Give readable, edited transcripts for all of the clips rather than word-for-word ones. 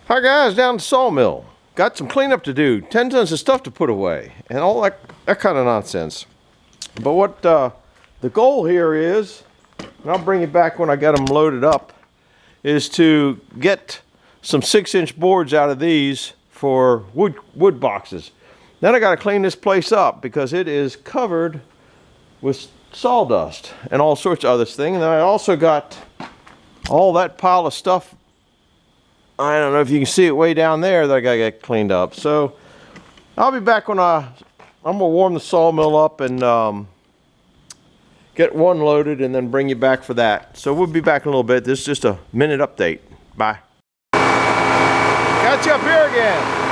Hi guys, down at the sawmill. Got some cleanup to do. 10 tons of stuff to put away, and all that kind of nonsense. But what the goal here is, and I'll bring it back when I get them loaded up, is to get some 6-inch boards out of these for wood boxes. Then I got to clean this place up because it is covered with sawdust and all sorts of other things. And then I also got all that pile of stuff. I don't know if you can see it way down there that I gotta get cleaned up. So I'll be back when I'm gonna warm the sawmill up and get one loaded and then bring you back for that. So we'll be back in a little bit. This is just a minute update. Bye. Got you up here again.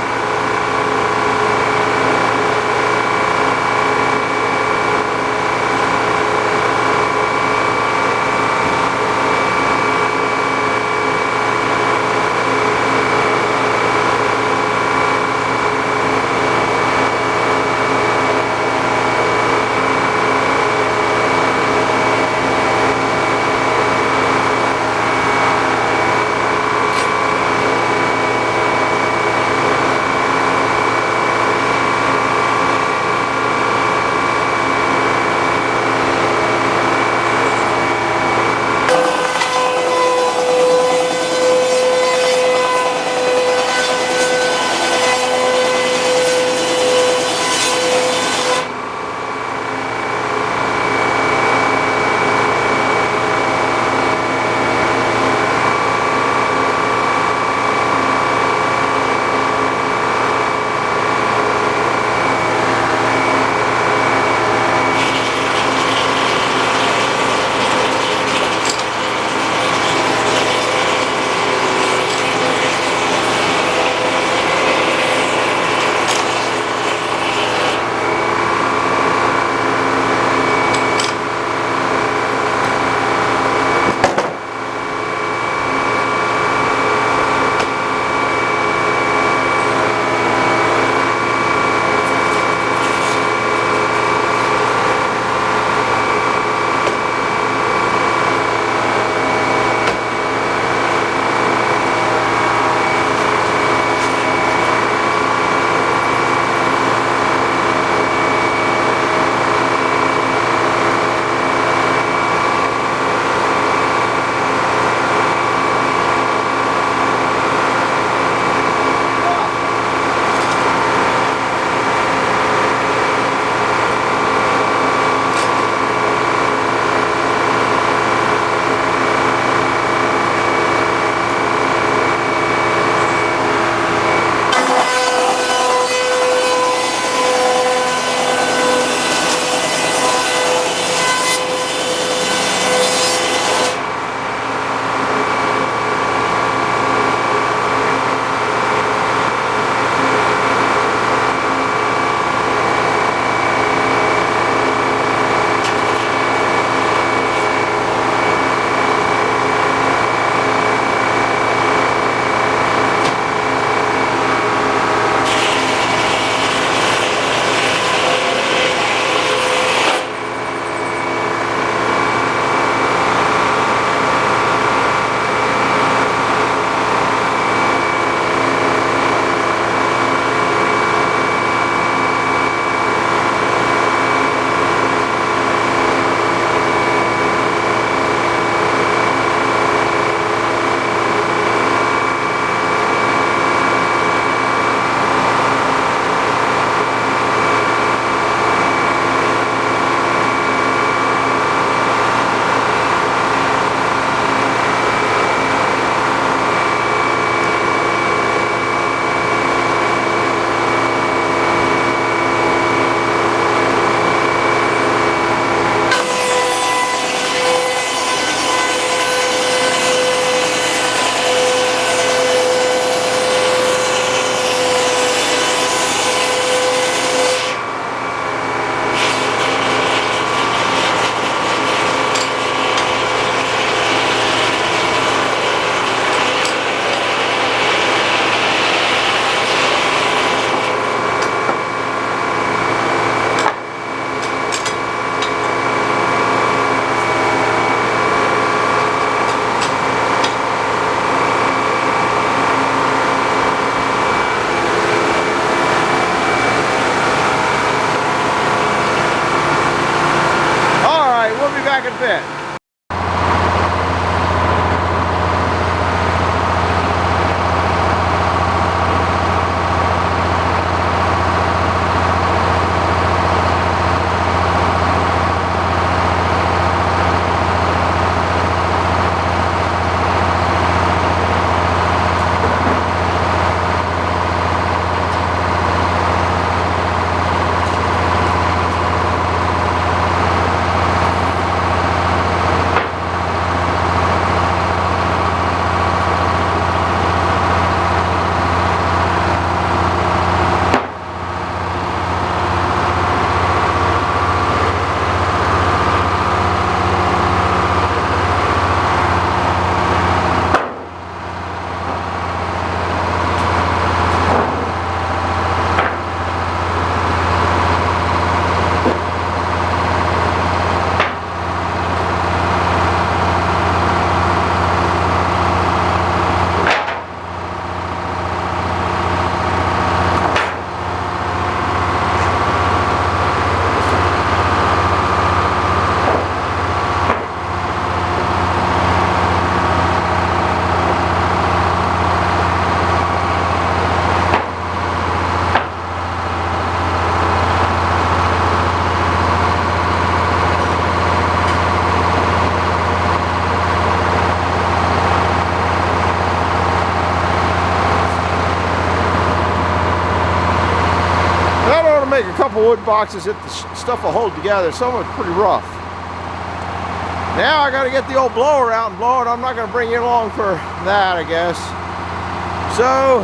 make a couple wood boxes if the stuff will hold together. Some of it's pretty rough. Now I got to get the old blower out and blow it. I'm not going to bring you along for that, I guess. So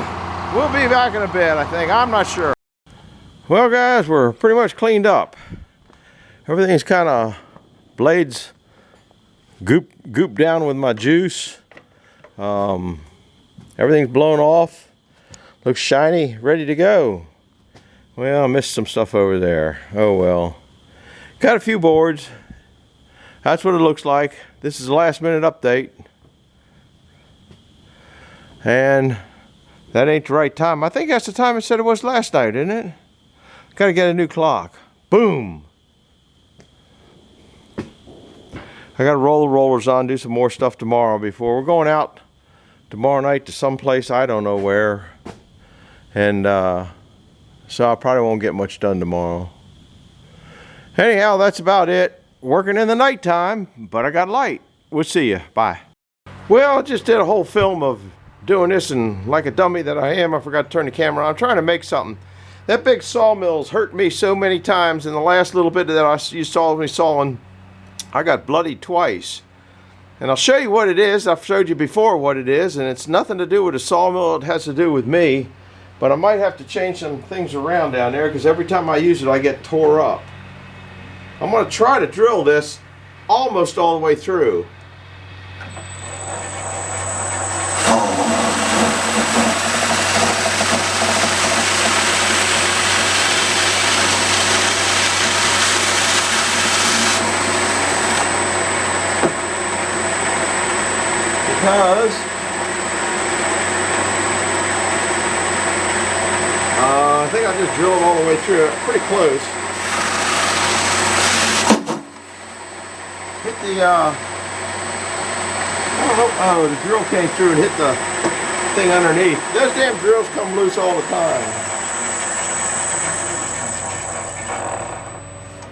we'll be back in a bit, I think. I'm not sure. Well, guys, we're pretty much cleaned up. Everything's kind of blades gooped down with my juice. Everything's blown off. Looks shiny, ready to go. Well, I missed some stuff over there. Oh well. Got a few boards. That's what it looks like. This is a last minute update. And that ain't the right time. I think that's the time it said it was last night, isn't it? Gotta get a new clock. Boom! I gotta roll the rollers on, do some more stuff tomorrow before we're going out tomorrow night to someplace I don't know where. And so I probably won't get much done tomorrow. Anyhow, that's about it. Working in the nighttime, but I got light. We'll see you. Bye. Well, I just did a whole film of doing this, and like a dummy that I am, I forgot to turn the camera on. I'm trying to make something. That big sawmill's hurt me so many times. In the last little bit that you saw me sawing, I got bloodied twice. And I'll show you what it is. I've showed you before what it is, and it's nothing to do with a sawmill. It has to do with me. But I might have to change some things around down there because every time I use it, I get tore up. I'm going to try to drill this almost all the way through. Because I think I just drilled all the way through it, pretty close. Hit the, I don't know, oh, the drill came through and hit the thing underneath. Those damn drills come loose all the time.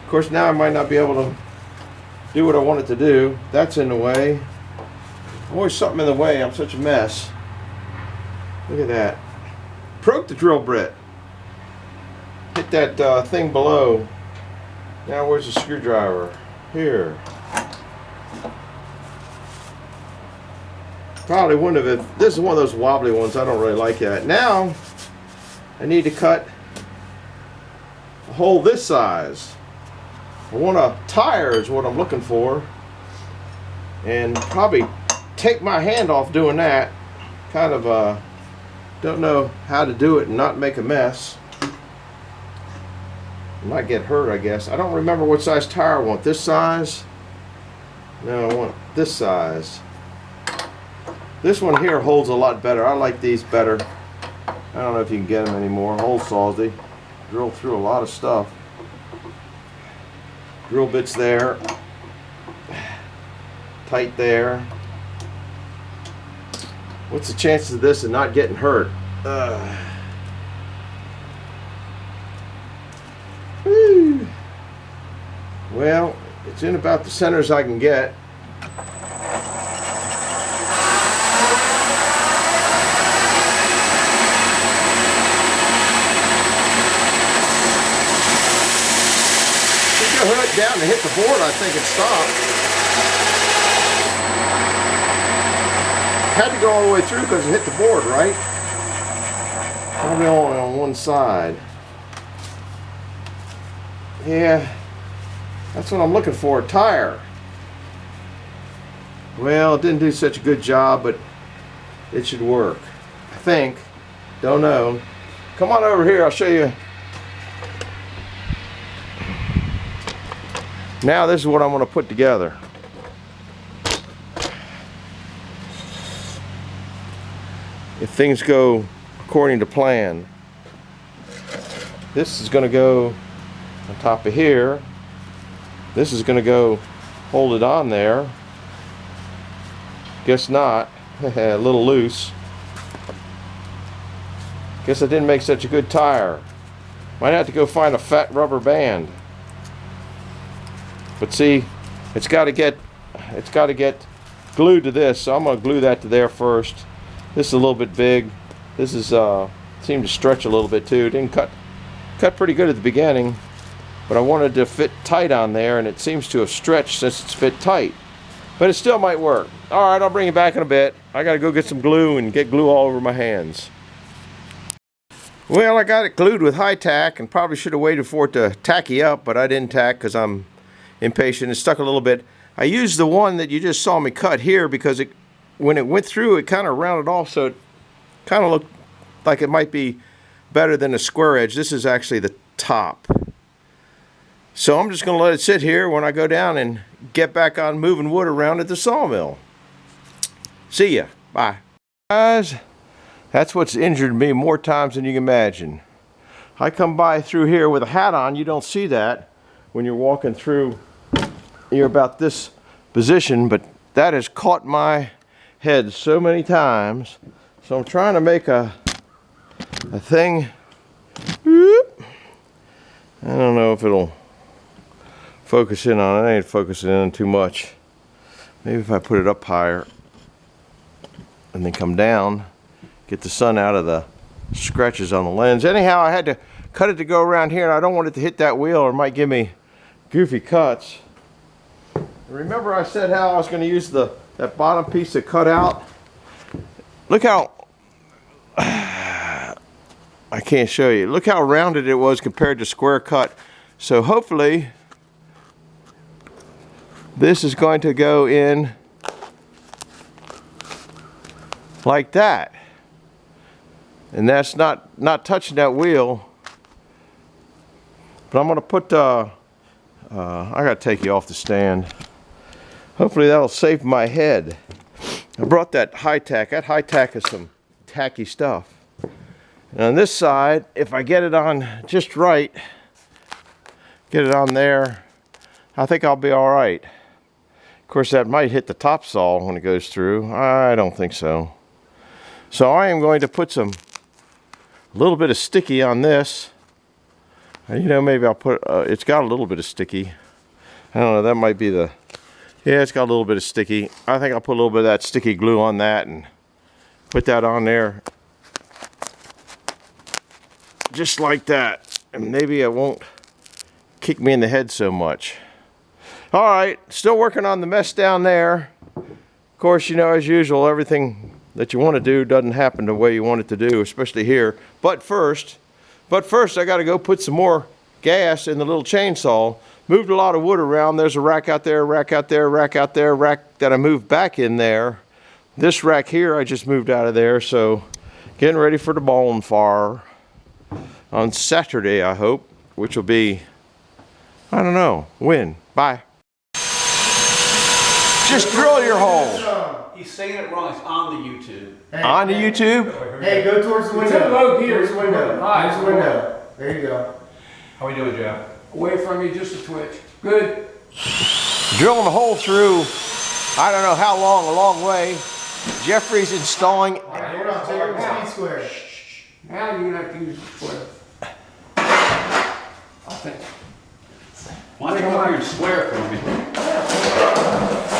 Of course, now I might not be able to do what I wanted to do. That's in the way. Always something in the way. I'm such a mess. Look at that. Broke the drill bit. Hit that thing below. Now where's the screwdriver? Here. Probably wouldn't have. This is one of those wobbly ones. I don't really like that. Now I need to cut a hole this size. I want a tire is what I'm looking for, and probably take my hand off doing that. Kind of don't know how to do it and not make a mess. I might get hurt, I guess. I don't remember what size tire I want. This size? No, I want this size. This one here holds a lot better. I like these better. I don't know if you can get them anymore. Hole saws, they drill through a lot of stuff. Drill bits there. Tight there. What's the chances of this and not getting hurt? Woo. Well, it's in about the center as I can get. If you hook it down to hit the board, I think it stopped. Had to go all the way through because it hit the board, right? Probably only on one side. Yeah, that's what I'm looking for, a tire. Well, it didn't do such a good job, but it should work. I think. Don't know. Come on over here, I'll show you. Now this is what I'm going to put together. If things go according to plan, this is going to go on top of here. This is going to go hold it on there. Guess not. A little loose. Guess I didn't make such a good tire. Might have to go find a fat rubber band. But see, it's got to get glued to this, so I'm going to glue that to there first. This is a little bit big. This is seemed to stretch a little bit too. Didn't cut cut pretty good at the beginning, but I wanted to fit tight on there, and it seems to have stretched since it's fit tight. But it still might work. All right, I'll bring it back in a bit. I gotta go get some glue and get glue all over my hands. Well, I got it glued with high tack and probably should have waited for it to tacky up, but I didn't tack because I'm impatient. It stuck a little bit. I used the one that you just saw me cut here because when it went through, it kind of rounded off, so it kind of looked like it might be better than a square edge. This is actually the top. So I'm just going to let it sit here when I go down and get back on moving wood around at the sawmill. See ya. Bye. Guys, that's what's injured me more times than you can imagine. I come by through here with a hat on. You don't see that when you're walking through. You're about this position, but that has caught my head so many times. So I'm trying to make a thing. I don't know if it'll focus in on it. I ain't focusing in too much. Maybe if I put it up higher and then come down, get the sun out of the scratches on the lens. Anyhow, I had to cut it to go around here, and I don't want it to hit that wheel or it might give me goofy cuts. Remember I said how I was going to use that bottom piece to cut out? Look how I can't show you. Look how rounded it was compared to square cut. So hopefully this is going to go in like that. And that's not touching that wheel. But I'm going to put, I got to take you off the stand. Hopefully that'll save my head. I brought that high tack. That high tack is some tacky stuff. And on this side, if I get it on just right, get it on there, I think I'll be all right. Of course, that might hit the top saw when it goes through. I don't think so. So I am going to put a little bit of sticky on this. You know, maybe I'll put, it's got a little bit of sticky. I don't know, that might be the, yeah, it's got a little bit of sticky. I think I'll put a little bit of that sticky glue on that and put that on there. Just like that. And maybe it won't kick me in the head so much. All right, still working on the mess down there. Of course, you know, as usual, everything that you want to do doesn't happen the way you want it to do, especially here. But first I got to go put some more gas in the little chainsaw. Moved a lot of wood around. There's a rack out there, rack out there, rack out there, rack that I moved back in there. This rack here I just moved out of there, so getting ready for the bonfire on Saturday, I hope, which will be, I don't know, when. Bye. Just drill your hole. He's saying it wrong. It's on the YouTube. Hey, on the YouTube? Hey, go towards the window. Towards the window. Towards the window. There you go. How we doing, Jeff? Away from me, just a twitch. Good. Drilling a hole through, I don't know how long, a long way. Jeffrey's installing. All right, hold on, take your speed square. Now you're gonna have to use the square. I think. Why don't you come up here and swear for me?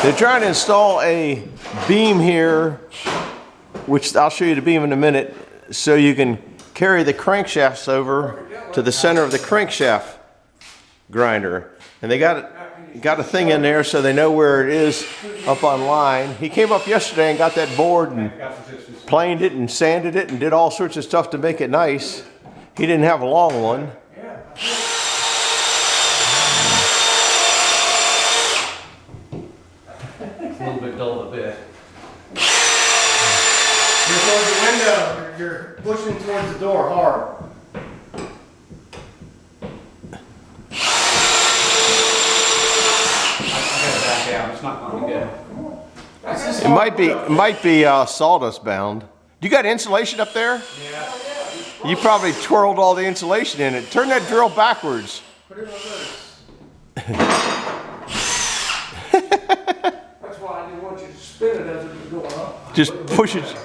They're trying to install a beam here, which I'll show you the beam in a minute, so you can carry the crankshafts over to the center of the crankshaft grinder. And they got a thing in there so they know where it is up on line. He came up yesterday and got that board and planed it and sanded it and did all sorts of stuff to make it nice. He didn't have a long one. A little bit dull a bit. You're towards the window. You're pushing towards the door hard. I gotta back out. It's not going to be good. It might be sawdust bound. You got insulation up there? Yeah. You probably twirled all the insulation in it. Turn that drill backwards. Put it on this. That's why I didn't want you to spin it as it was going up. Just push it.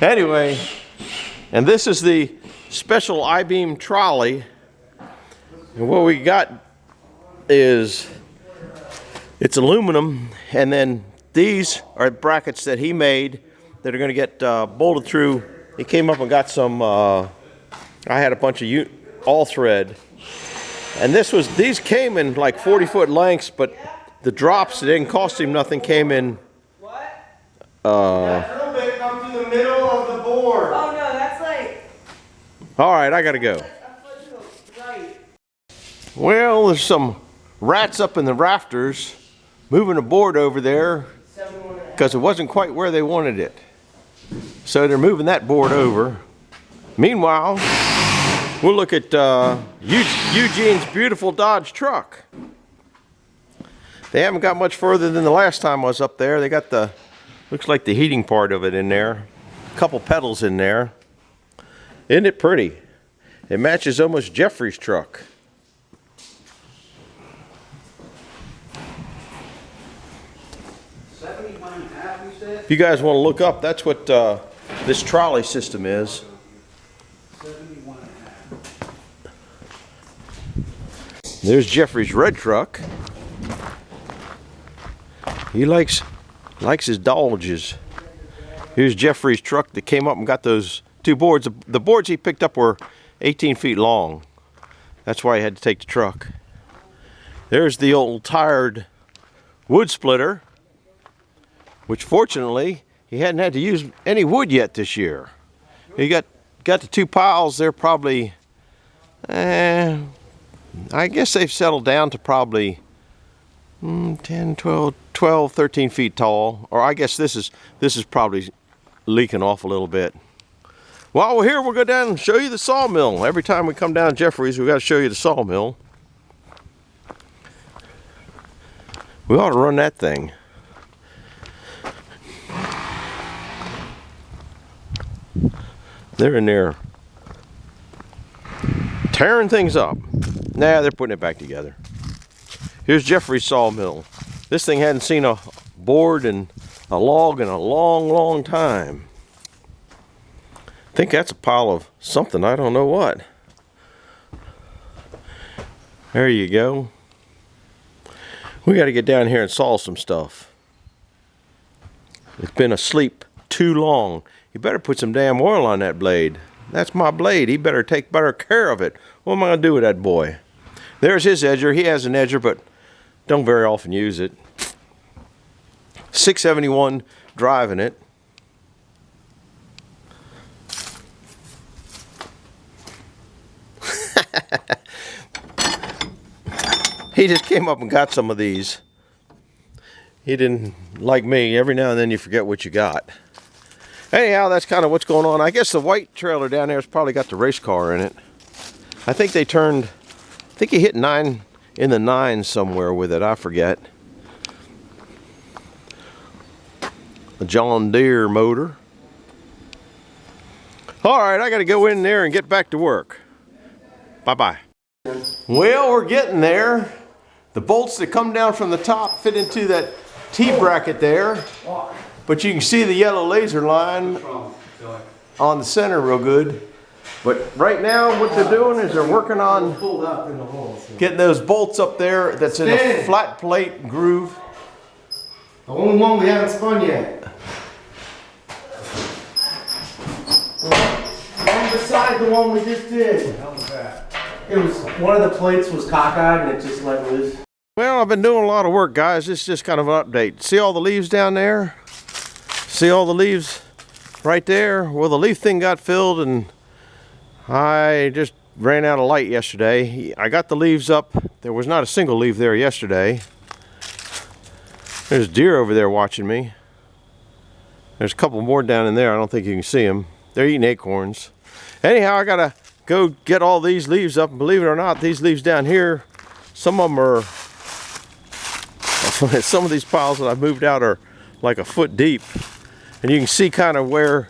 Anyway, and this is the special I-beam trolley. And what we got is, it's aluminum, and then these are brackets that he made that are going to get bolted through he came up and got some, I had a bunch of all thread. And these came in like 40-foot lengths, but the drops, it didn't cost him nothing, came in. That drill bit come through the middle of the board. Oh no, that's like All right, I gotta go. a foot to the right. Well, there's some rats up in the rafters moving a board over there because it wasn't quite where they wanted it. So they're moving that board over. Meanwhile, we'll look at Eugene's beautiful Dodge truck. They haven't got much further than the last time I was up there. They got looks like the heating part of it in there. A couple pedals in there. Isn't it pretty? It matches almost Jeffrey's truck. If you guys want to look up, that's what this trolley system is. There's Jeffrey's red truck. He likes his Dodges. Here's Jeffrey's truck that came up and got those two boards. The boards he picked up were 18 feet long. That's why he had to take the truck. There's the old tired wood splitter, which fortunately he hadn't had to use any wood yet this year. He got the two piles. They're probably, I guess they've settled down to probably 10, 12, 13 feet tall. Or I guess this is probably leaking off a little bit. While we're here, we'll go down and show you the sawmill. Every time we come down Jeffrey's, we got to show you the sawmill. We ought to run that thing. They're in there tearing things up. Nah, they're putting it back together. Here's Jeffrey's sawmill. This thing hadn't seen a board and a log in a long, long time. I think that's a pile of something, I don't know what. There you go. We got to get down here and saw some stuff. It's been asleep too long. You better put some damn oil on that blade. That's my blade. He better take better care of it. What am I going to do with that boy? There's his edger. He has an edger, but don't very often use it. 671 driving it. He just came up and got some of these. He didn't, like me, every now and then you forget what you got. Anyhow, that's kind of what's going on. I guess the white trailer down there has probably got the race car in it. I think they turned, I think he hit 9 in the 9 somewhere with it, I forget. A John Deere motor. All right, I got to go in there and get back to work. Bye-bye. Well, we're getting there. The bolts that come down from the top fit into that T-bracket there. But you can see the yellow laser line on the center real good. But right now what they're doing is they're working on getting those bolts up there that's in a flat plate groove. The only one we haven't spun yet. One beside the one we just did. How was that? It was, one of the plates was cockeyed and it just let loose. Well, I've been doing a lot of work, guys. This is just kind of an update. See all the leaves down there? See all the leaves right there? Well, the leaf thing got filled and I just ran out of light yesterday. I got the leaves up. There was not a single leaf there yesterday. There's deer over there watching me. There's a couple more down in there. I don't think you can see them. They're eating acorns. Anyhow, I gotta go get all these leaves up. And believe it or not, these leaves down here, some of them are, some of these piles that I've moved out are like a foot deep. And you can see kind of where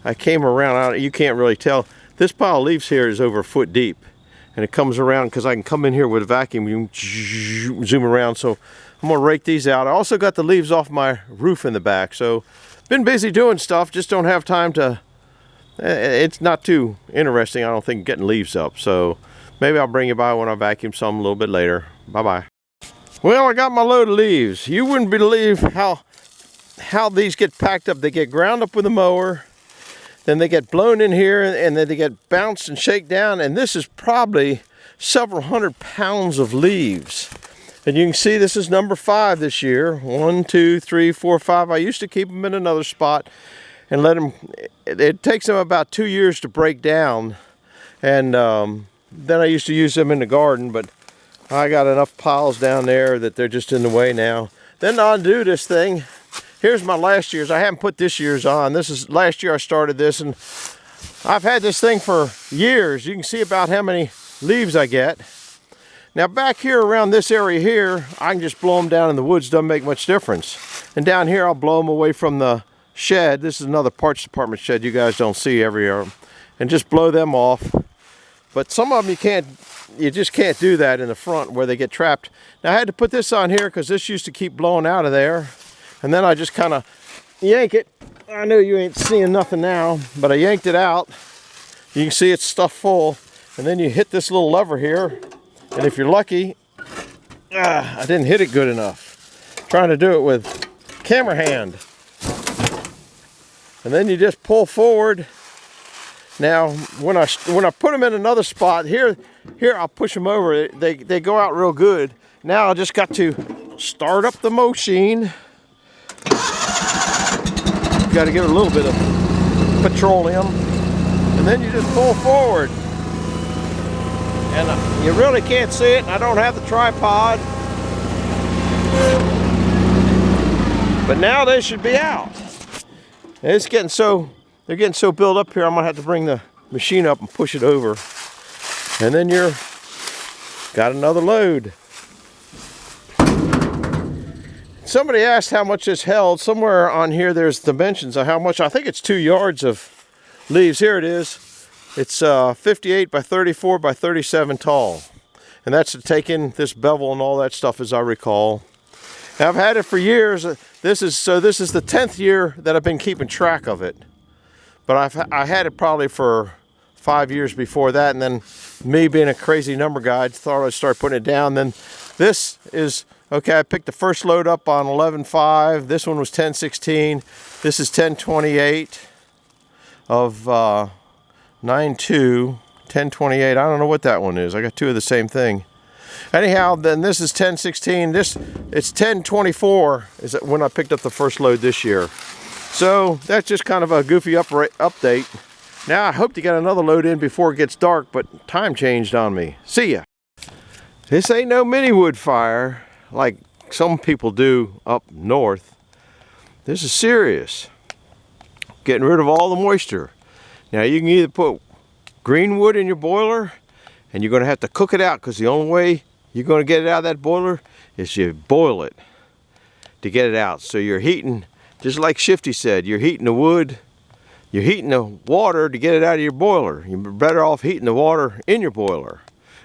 I came around. You can't really tell. This pile of leaves here is over a foot deep. And it comes around because I can come in here with a vacuum and zoom around. So I'm gonna rake these out. I also got the leaves off my roof in the back. So been busy doing stuff, just don't have time to, it's not too interesting, I don't think, getting leaves up. So maybe I'll bring you by when I vacuum some a little bit later. Bye-bye. Well, I got my load of leaves. You wouldn't believe how these get packed up. They get ground up with a mower. then they get blown in here, and then they get bounced and shaken down, and this is probably several 100 pounds of leaves. And you can see this is number 5 this year. 1, 2, 3, 4, 5. I used to keep them in another spot and let them, it takes them about 2 years to break down. And then I used to use them in the garden, but I got enough piles down there that they're just in the way now. Then to undo this thing, here's my last year's. I haven't put this year's on. This is last year I started this, and I've had this thing for years. You can see about how many leaves I get. Now back here around this area here, I can just blow them down in the woods, doesn't make much difference. And down here I'll blow them away from the shed. This is another parts department shed you guys don't see every year. And just blow them off. But some of them you just can't do that in the front where they get trapped. Now I had to put this on here because this used to keep blowing out of there. And then I just kind of yank it. I know you ain't seeing nothing now, but I yanked it out. You can see it's stuffed full. And then you hit this little lever here. And if you're lucky, I didn't hit it good enough. I'm trying to do it with camera hand. And then you just pull forward. Now, when I put them in another spot, here I'll push them over. They go out real good. Now I just got to start up the machine. Got to give it a little bit of petroleum. And then you just pull forward. And you really can't see it, and I don't have the tripod. But now they should be out. And it's getting so, they're getting so built up here, I'm gonna have to bring the machine up and push it over. And then you're, got another load. Somebody asked how much this held. Somewhere on here there's dimensions of how much. I think it's 2 yards of leaves. Here it is. It's 58 by 34 by 37 tall. And that's to take in this bevel and all that stuff, as I recall. Now, I've had it for years. This is the 10th year that I've been keeping track of it. But I had it probably for 5 years before that, and then me being a crazy number guy, I thought I'd start putting it down. Then this is, okay, I picked the first load up on 11.5. This one was 10.16. This is 10.28 of 9.2, 10.28. I don't know what that one is. I got 2 of the same thing. Anyhow, then this is 10.16. It's 10.24 is when I picked up the first load this year. So that's just kind of a goofy update. Now I hope to get another load in before it gets dark, but time changed on me. See ya. This ain't no mini wood fire like some people do up north. This is serious. Getting rid of all the moisture. Now you can either put green wood in your boiler, and you're going to have to cook it out, because the only way you're going to get it out of that boiler is you boil it to get it out. So you're heating, just like Shifty said, you're heating the wood, you're heating the water to get it out of your boiler. You're better off heating the water in your boiler,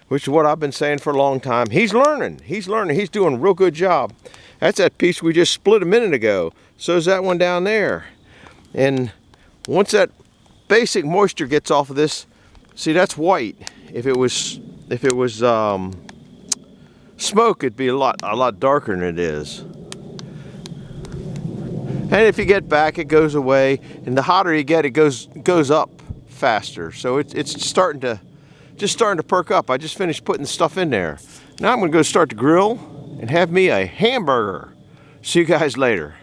which is what I've been saying for a long time. He's learning. He's doing a real good job. That's that piece we just split a minute ago. So is that one down there. And once that basic moisture gets off of this, see, that's white. If it was smoke, it'd be a lot darker than it is. And if you get back, it goes away. And the hotter you get, it goes up faster. So it's starting to perk up. I just finished putting stuff in there. Now I'm gonna go start the grill and have me a hamburger. See you guys later.